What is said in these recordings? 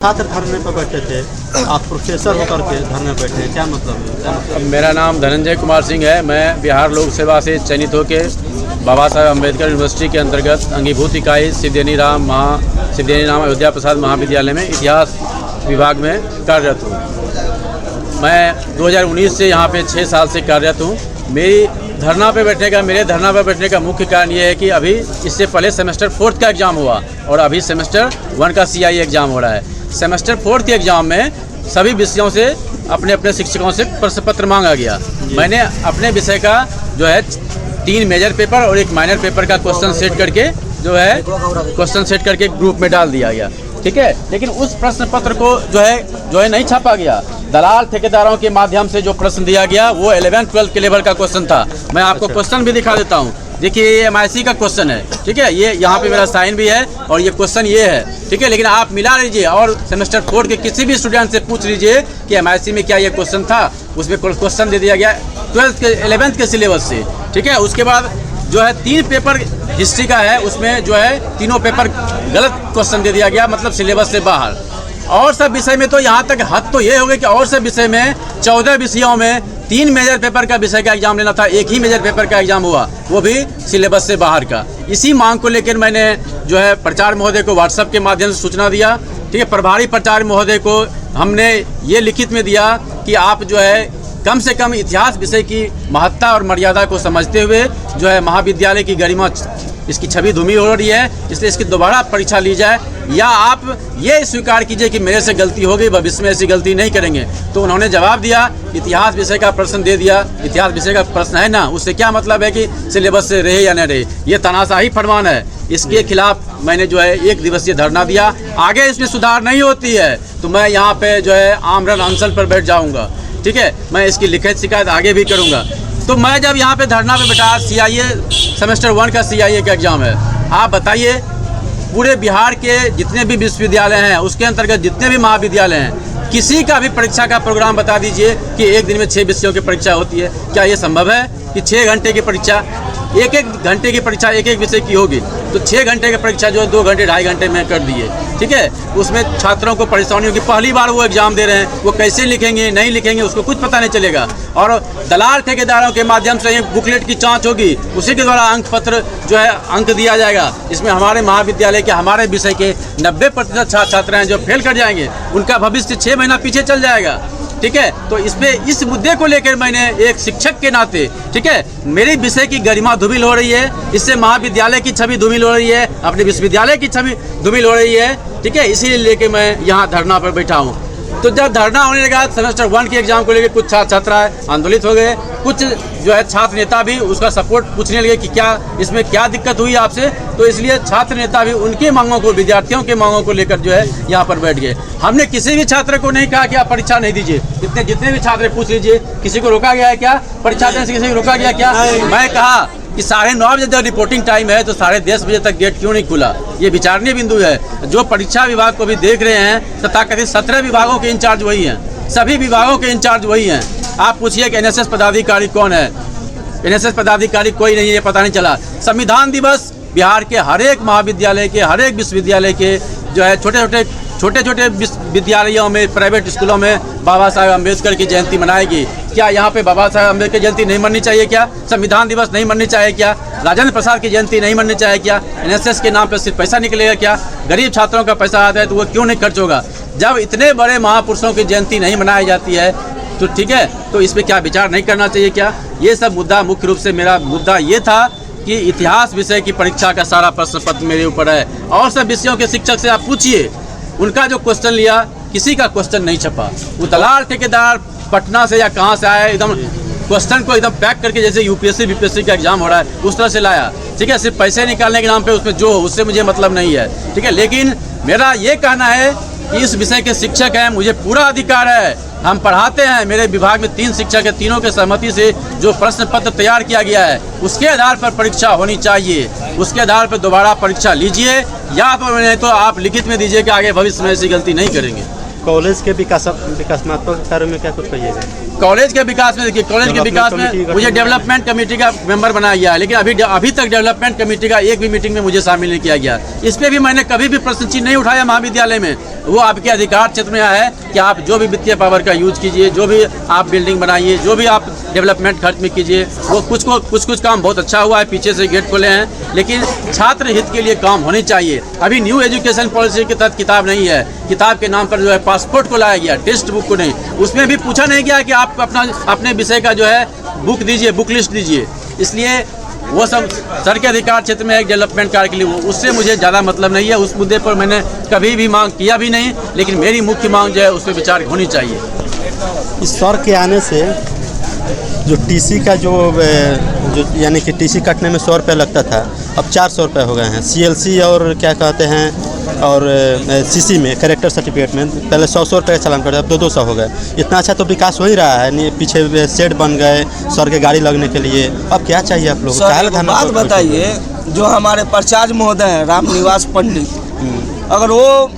छात्र धरने पर बैठे थे, आप प्रोफेसर होकर के धरने बैठे हैं, क्या मतलब है? क्या मतलब? मेरा नाम धनंजय कुमार सिंह है। मैं बिहार लोक सेवा से चयनित होकर बाबा साहेब अम्बेडकर यूनिवर्सिटी के अंतर्गत अंगीभूत इकाई सिद्धेनी राम अयोध्या प्रसाद महाविद्यालय में इतिहास विभाग में कार्यरत हूँ। मैं 2019 से यहाँ पे 6 साल से कार्यरत हूँ। मेरे धरना पे बैठने का मुख्य कारण ये है कि अभी इससे पहले सेमेस्टर 4 का एग्ज़ाम हुआ और अभी सेमेस्टर 1 का CIE एग्ज़ाम हो रहा है। सेमेस्टर 4 के एग्ज़ाम में सभी विषयों से अपने अपने शिक्षकों से प्रश्न पत्र मांगा गया। मैंने अपने विषय का जो है 3 मेजर पेपर और 1 माइनर पेपर का क्वेश्चन सेट करके ग्रुप में डाल दिया गया, ठीक है। लेकिन उस प्रश्न पत्र को जो है नहीं छापा गया। दलाल ठेकेदारों के माध्यम से जो प्रश्न दिया गया वो 11-12 के लेवल का क्वेश्चन था। मैं आपको क्वेश्चन भी दिखा देता हूँ। देखिए, ये MIC का क्वेश्चन है, ठीक है। ये यहाँ पे मेरा साइन भी है और ये क्वेश्चन ये है, ठीक है। लेकिन आप मिला लीजिए और सेमेस्टर 4 के किसी भी स्टूडेंट से पूछ लीजिए कि MIC में क्या ये क्वेश्चन था। उसमें क्वेश्चन दे दिया गया 11th के सिलेबस से, ठीक है। उसके बाद जो है 3 पेपर हिस्ट्री का है, उसमें जो है तीनों पेपर गलत क्वेश्चन दे दिया गया, मतलब सिलेबस से बाहर। और सब विषय में तो यहाँ तक हद तो ये हो गई कि और सब विषय में 14 विषयों में 3 मेजर पेपर का विषय का एग्जाम लेना था, 1 ही मेजर पेपर का एग्जाम हुआ, वो भी सिलेबस से बाहर का। इसी मांग को लेकर मैंने जो है प्राचार्य महोदय को व्हाट्सएप के माध्यम से सूचना दिया, ठीक है। प्रभारी प्राचार्य महोदय को हमने ये लिखित में दिया कि आप जो है कम से कम इतिहास विषय की महत्ता और मर्यादा को समझते हुए जो है महाविद्यालय की गरिमा, इसकी छवि धूमिल हो रही है, इसलिए इसकी दोबारा परीक्षा ली जाए, या आप ये स्वीकार कीजिए कि मेरे से गलती हो गई, भविष्य में ऐसी गलती नहीं करेंगे। तो उन्होंने जवाब दिया, इतिहास विषय का प्रश्न दे दिया। इतिहास विषय का प्रश्न है ना, उससे क्या मतलब है कि सिलेबस से रहे या न रहे। ये तानाशाही फरमान है। इसके खिलाफ मैंने जो है 1 दिवसीय धरना दिया। आगे इसमें सुधार नहीं होती है तो मैं यहाँ पे जो है आमरण अनशन पर बैठ जाऊँगा, ठीक है। मैं इसकी लिखित शिकायत आगे भी करूँगा। तो मैं जब यहाँ पे धरना पे बैठा, CIE सेमेस्टर 1 का CIE का एग्ज़ाम है। आप बताइए, पूरे बिहार के जितने भी विश्वविद्यालय हैं, उसके अंतर्गत जितने भी महाविद्यालय हैं, किसी का भी परीक्षा का प्रोग्राम बता दीजिए कि एक दिन में 6 विषयों की परीक्षा होती है। क्या ये संभव है कि 6 घंटे की परीक्षा, 1-1 घंटे की परीक्षा 1-1 विषय की होगी? तो 6 घंटे की परीक्षा जो है 2 घंटे 2.5 घंटे में कर दिए, ठीक है। उसमें छात्रों को परेशानी होगी, पहली बार वो एग्जाम दे रहे हैं, वो कैसे लिखेंगे नहीं लिखेंगे उसको कुछ पता नहीं चलेगा। और दलाल ठेकेदारों के माध्यम से बुकलेट की जांच होगी, उसी के द्वारा अंक पत्र जो है अंक दिया जाएगा। इसमें हमारे महाविद्यालय के, हमारे विषय के 90% छात्र हैं जो फेल कर जाएंगे, उनका भविष्य 6 महीना पीछे चल जाएगा, ठीक है। तो इस मुद्दे को लेकर मैंने एक शिक्षक के नाते, ठीक है, मेरे विषय की गरिमा धूमिल हो रही है, इससे महाविद्यालय की छवि धूमिल हो रही है, अपने विश्वविद्यालय की छवि धूमिल हो रही है, ठीक है। इसीलिए लेके मैं यहाँ धरना पर बैठा हूँ। तो जब धरना होने लगा सेमेस्टर 1 के एग्जाम को लेकर कुछ छात्र आंदोलित हो गए, कुछ जो है छात्र नेता भी उसका सपोर्ट पूछने लगे कि क्या इसमें क्या दिक्कत हुई आपसे। तो इसलिए छात्र नेता भी उनकी मांगों को, विद्यार्थियों के मांगों को लेकर जो है यहाँ पर बैठ गए। हमने किसी भी छात्र को नहीं कहा कि आप परीक्षा नहीं दीजिए। जितने भी छात्र पूछ लीजिए, किसी को रोका गया है क्या परीक्षा देने से? किसी को रोका गया क्या? मैं कहा कि 9:30 बजे तक रिपोर्टिंग टाइम है, तो 10:30 बजे तक गेट क्यों नहीं खुला? ये विचारणीय बिंदु है। जो परीक्षा विभाग को भी देख रहे हैं, तथाकथित 17 विभागों के इंचार्ज वही हैं, सभी विभागों के इंचार्ज वही हैं। आप पूछिए कि NSS पदाधिकारी कौन है? NSS पदाधिकारी कोई नहीं है, ये पता नहीं चला। संविधान दिवस बिहार के हर एक महाविद्यालय के, हर एक विश्वविद्यालय के जो है छोटे छोटे विद्यालयों में, प्राइवेट स्कूलों में बाबा साहेब अम्बेडकर की जयंती मनाएगी। क्या यहाँ पे बाबा साहेब अम्बेडकर की जयंती नहीं मननी चाहिए क्या? संविधान दिवस नहीं मननी चाहिए क्या? राजेंद्र प्रसाद की जयंती नहीं मननी चाहिए क्या? NSS के नाम पर सिर्फ पैसा निकलेगा क्या? गरीब छात्रों का पैसा आता है तो वो क्यों नहीं खर्च होगा? जब इतने बड़े महापुरुषों की जयंती नहीं मनाई जाती है तो ठीक है, तो इस पर क्या विचार नहीं करना चाहिए क्या? ये सब मुद्दा, मुख्य रूप से मेरा मुद्दा ये था कि इतिहास विषय की परीक्षा का सारा प्रश्न पत्र मेरे ऊपर है। और सब विषयों के शिक्षक से आप पूछिए, उनका जो क्वेश्चन लिया, किसी का क्वेश्चन नहीं छपा। वो दलाल ठेकेदार पटना से या कहाँ से आया, एकदम क्वेश्चन को एकदम पैक करके, जैसे UPSC BPSC का एग्जाम हो रहा है उस तरह से लाया, ठीक है। सिर्फ पैसे निकालने के नाम पे उसमें जो हो, उससे मुझे मतलब नहीं है, ठीक है। लेकिन मेरा ये कहना है कि इस विषय के शिक्षक हैं, मुझे पूरा अधिकार है, हम पढ़ाते हैं। मेरे विभाग में 3 शिक्षक है, तीनों के सहमति से जो प्रश्न पत्र तैयार किया गया है उसके आधार पर परीक्षा होनी चाहिए। उसके आधार पर दोबारा परीक्षा लीजिए, या तो नहीं तो आप लिखित में दीजिए कि आगे भविष्य में ऐसी गलती नहीं करेंगे। कॉलेज के विकासात्मक कार्यों में क्या कुछ कहिएगा? कॉलेज के विकास में देखिए, कॉलेज के विकास में मुझे डेवलपमेंट कमेटी का मेंबर बनाया गया है, लेकिन अभी तक डेवलपमेंट कमेटी का एक भी मीटिंग में मुझे शामिल नहीं किया गया। इस पर भी मैंने कभी भी प्रश्नचिन्ह नहीं उठाया महाविद्यालय में। वो आपके अधिकार क्षेत्र में है कि आप जो भी वित्तीय पावर का यूज कीजिए, जो भी आप बिल्डिंग बनाइए, जो भी आप डेवलपमेंट खर्च में कीजिए। वो कुछ काम बहुत अच्छा हुआ है, पीछे से गेट खोले हैं, लेकिन छात्र हित के लिए काम होनी चाहिए। अभी न्यू एजुकेशन पॉलिसी के तहत किताब नहीं है, किताब के नाम पर जो है पासपोर्ट को लाया गया, टेक्स्ट बुक को नहीं। उसमें भी पूछा नहीं गया कि आप अपने विषय का जो है बुक दीजिए, बुक लिस्ट दीजिए। इसलिए वो सब सर के अधिकार क्षेत्र में एक डेवलपमेंट कार्य के लिए, उससे मुझे ज़्यादा मतलब नहीं है। उस मुद्दे पर मैंने कभी भी मांग किया भी नहीं, लेकिन मेरी मुख्य मांग जो है उस पर विचार होनी चाहिए। इस सर के आने से जो टीसी का जो यानी कि टीसी कटने में 100 रुपये लगता था, अब 400 रुपये हो गए हैं। सीएलसी और क्या कहते हैं और सीसी में कैरेक्टर सर्टिफिकेट में पहले 100 रुपये का चालान करते, अब 200 हो गए। इतना अच्छा तो विकास हो ही रहा है। नहीं, पीछे शेड बन गए सर के गाड़ी लगने के लिए। अब क्या चाहिए आप लोग? बात बताइए, जो हमारे प्राचार्य महोदय हैं रामनिवास पंडित, अगर वो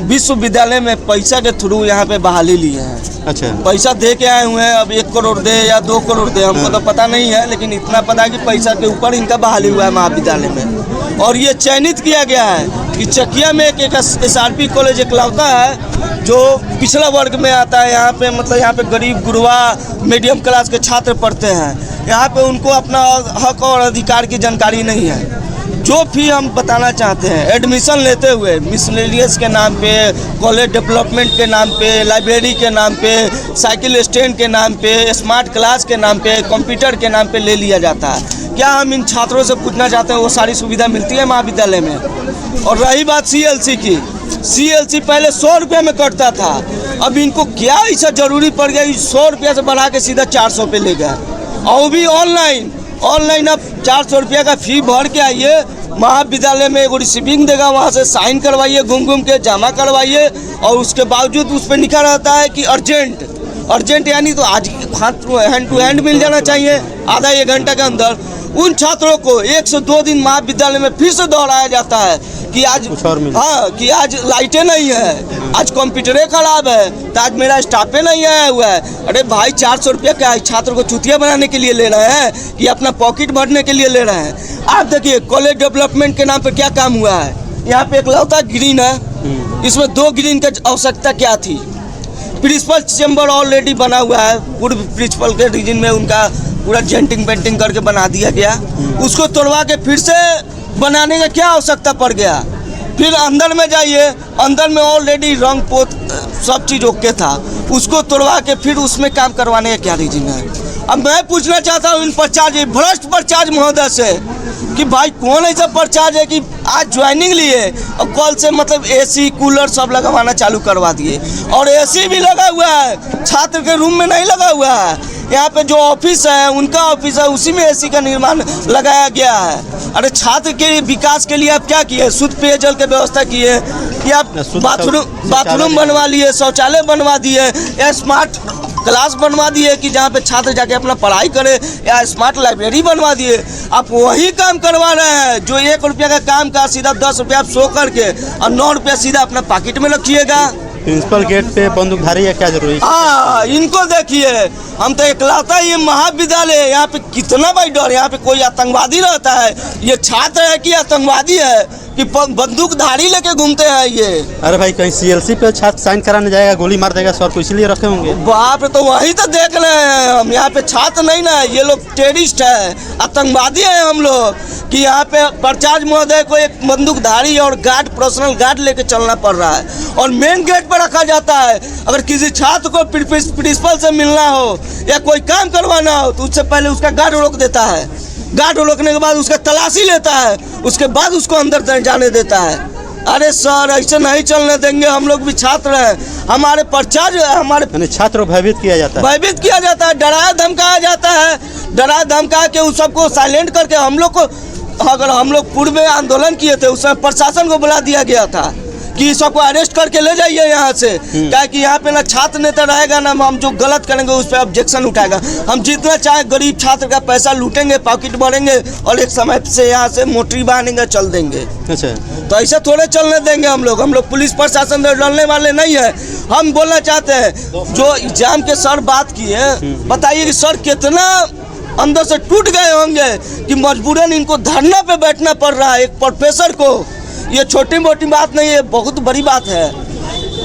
विश्वविद्यालय में पैसा के थ्रू यहाँ पे बहाली लिए हैं, अच्छा पैसा दे के आए हुए हैं, अब 1 करोड़ दे या 2 करोड़ दे हमको तो पता नहीं है, लेकिन इतना पता है कि पैसा के ऊपर इनका बहाली हुआ है महाविद्यालय में। और ये चयनित किया गया है कि चकिया में एक SRP कॉलेज इकलौता है जो पिछड़ा वर्ग में आता है। यहाँ पे मतलब यहाँ पे गरीब गुरबा मीडियम क्लास के छात्र पढ़ते हैं। यहाँ पे उनको अपना हक और अधिकार की जानकारी नहीं है। जो फी हम बताना चाहते हैं, एडमिशन लेते हुए मिसलेनियस के नाम पे, कॉलेज डेवलपमेंट के नाम पे, लाइब्रेरी के नाम पे, साइकिल स्टैंड के नाम पे, स्मार्ट क्लास के नाम पे, कंप्यूटर के नाम पे ले लिया जाता है। क्या हम इन छात्रों से पूछना चाहते हैं वो सारी सुविधा मिलती है महाविद्यालय में? और रही बात CLC की, CLC पहले 100 रुपये में कटता था, अब इनको क्या ऐसा जरूरी पड़ गया 100 रुपये से बढ़ा के सीधा 400 पे ले गए, और भी ऑनलाइन। अब 400 रुपये का फी भर के आइए, महाविद्यालय में एगो रिसीविंग देगा, वहाँ से साइन करवाइए, घूम के जमा करवाइए, और उसके बावजूद उस पर लिखा रहता है कि अर्जेंट यानी तो आज हैंड टू हैंड मिल जाना चाहिए आधा 1 घंटा के अंदर। उन छात्रों को 1 से 2 दिन महाविद्यालय में फिर से दोहराया जाता है कि आज कि आज लाइटें नहीं है, आज कंप्यूटरें खराब है, तो आज मेरा स्टाफे नहीं आया हुआ है। अरे भाई 400 रुपये क्या छात्र को चुतिया बनाने के लिए ले रहे हैं कि अपना पॉकेट भरने के लिए ले रहे हैं? आप देखिए कॉलेज डेवलपमेंट के नाम पर क्या काम हुआ है। यहाँ पे इकलौता ग्रीन है, इसमें 2 ग्रीन की आवश्यकता क्या थी? प्रिंसिपल चैम्बर ऑलरेडी बना हुआ है, पूर्व प्रिंसिपल के रीजन में उनका पूरा जेंटिंग पेंटिंग करके बना दिया गया, उसको तोड़वा के फिर से बनाने का क्या आवश्यकता पड़ गया? फिर अंदर में जाइए, अंदर में ऑलरेडी रंग पोत सब चीज़ ओके था, उसको तोड़वा के फिर उसमें काम करवाने का क्या रीजन है? अब मैं पूछना चाहता हूँ इन प्राचार्य, भ्रष्ट प्राचार्य महोदय से कि भाई कौन ऐसा प्राचार्य है कि आज ज्वाइनिंग लिए और कल से मतलब AC कूलर सब लगवाना चालू करवा दिए, और AC भी लगा हुआ है, छात्र के रूम में नहीं लगा हुआ है। यहाँ पे जो ऑफिस है उनका ऑफिस है, उसी में AC का निर्माण लगाया गया है। अरे छात्र के विकास के लिए आप क्या किए? शुद्ध पेयजल की व्यवस्था किए, या बाथरूम बनवा लिए, शौचालय बनवा दिए, या स्मार्ट क्लास बनवा दिए कि जहाँ पे छात्र जाके अपना पढ़ाई करे, या स्मार्ट लाइब्रेरी बनवा दिए। आप वही काम करवा रहे हैं जो 1 रुपया का काम का सीधा 10 रुपया आप सो करके और 9 रुपया सीधा अपना पॉकेट में रखिएगा। प्रिंसिपल गेट पे बंदूकधारी है, क्या जरूरी? हाँ, इनको देखिए, हम तो इकलौता ये महाविद्यालय, यहाँ पे कितना भाई डर, यहाँ पे कोई आतंकवादी रहता है? ये छात्र है कि आतंकवादी है कि बंदूकधारी लेके घूमते हैं ये? अरे भाई कहीं CLC पे छात्र साइन कराने जाएगा, गोली मार देगा सर को, इसलिए रखे होंगे। बाप रे, तो वही तो देख रहे हैं हम। यहाँ पे छात्र नहीं ना, ये लोग टेररिस्ट है, आतंकवादी है हम लोग, कि यहाँ पे प्राचार्य महोदय को एक बंदूकधारी और गार्ड, पर्सनल गार्ड लेके चलना पड़ रहा है, और मेन गेट पर रखा जाता है। अगर किसी छात्र को प्रिंसिपल से मिलना हो या कोई काम करवाना हो तो उससे पहले उसका गार्ड रोक देता है, गार्ड रोकने के बाद उसका तलाशी लेता है, उसके बाद उसको अंदर जाने देता है। अरे सर, ऐसे नहीं चलने देंगे, हम लोग भी छात्र हैं, हमारे प्राचार्य, हमारे छात्र भयभीत किया जाता है, डराया धमकाया जाता है, डरा धमका के उस सबको साइलेंट करके हम लोग को, अगर हम लोग पूर्व में आंदोलन किए थे उस समय प्रशासन को बुला दिया गया था कि सबको अरेस्ट करके ले जाइए यहाँ से, क्या कि यहाँ पे ना छात्र नेता रहेगा ना हम जो गलत करेंगे उस पर ऑब्जेक्शन उठाएगा। हम जितना चाहे गरीब छात्र का पैसा लूटेंगे, पॉकेट भरेंगे और एक समय से यहाँ से मोटरी बांधेंगे, चल देंगे। अच्छा, तो ऐसा थोड़े चलने देंगे हम लोग पुलिस प्रशासन से डरने वाले नहीं है। हम बोलना चाहते हैं जो एग्जाम के सर बात किए, बताइए कि सर कितना अंदर से टूट गए होंगे कि मजबूरन इनको धरना पे बैठना पड़ रहा है एक प्रोफेसर को। ये छोटी मोटी बात नहीं है, बहुत बड़ी बात है।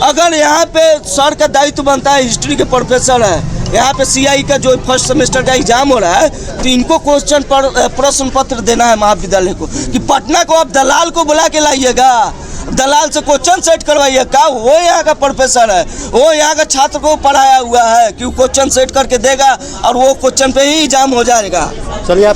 अगर यहाँ पे सर का दायित्व बनता है, हिस्ट्री के प्रोफेसर है, यहाँ पे CI का जो फर्स्ट सेमेस्टर का एग्जाम हो रहा है, तो इनको क्वेश्चन पर प्रश्न पत्र देना है महाविद्यालय को कि पटना को आप दलाल को बुला के लाइएगा, दलाल से क्वेश्चन सेट करवाइए। का वो यहाँ का प्रोफेसर है, वो यहाँ का छात्र को पढ़ाया हुआ है कि वो क्वेश्चन सेट करके देगा और वो क्वेश्चन पे ही एग्जाम हो जाएगा। चलिए।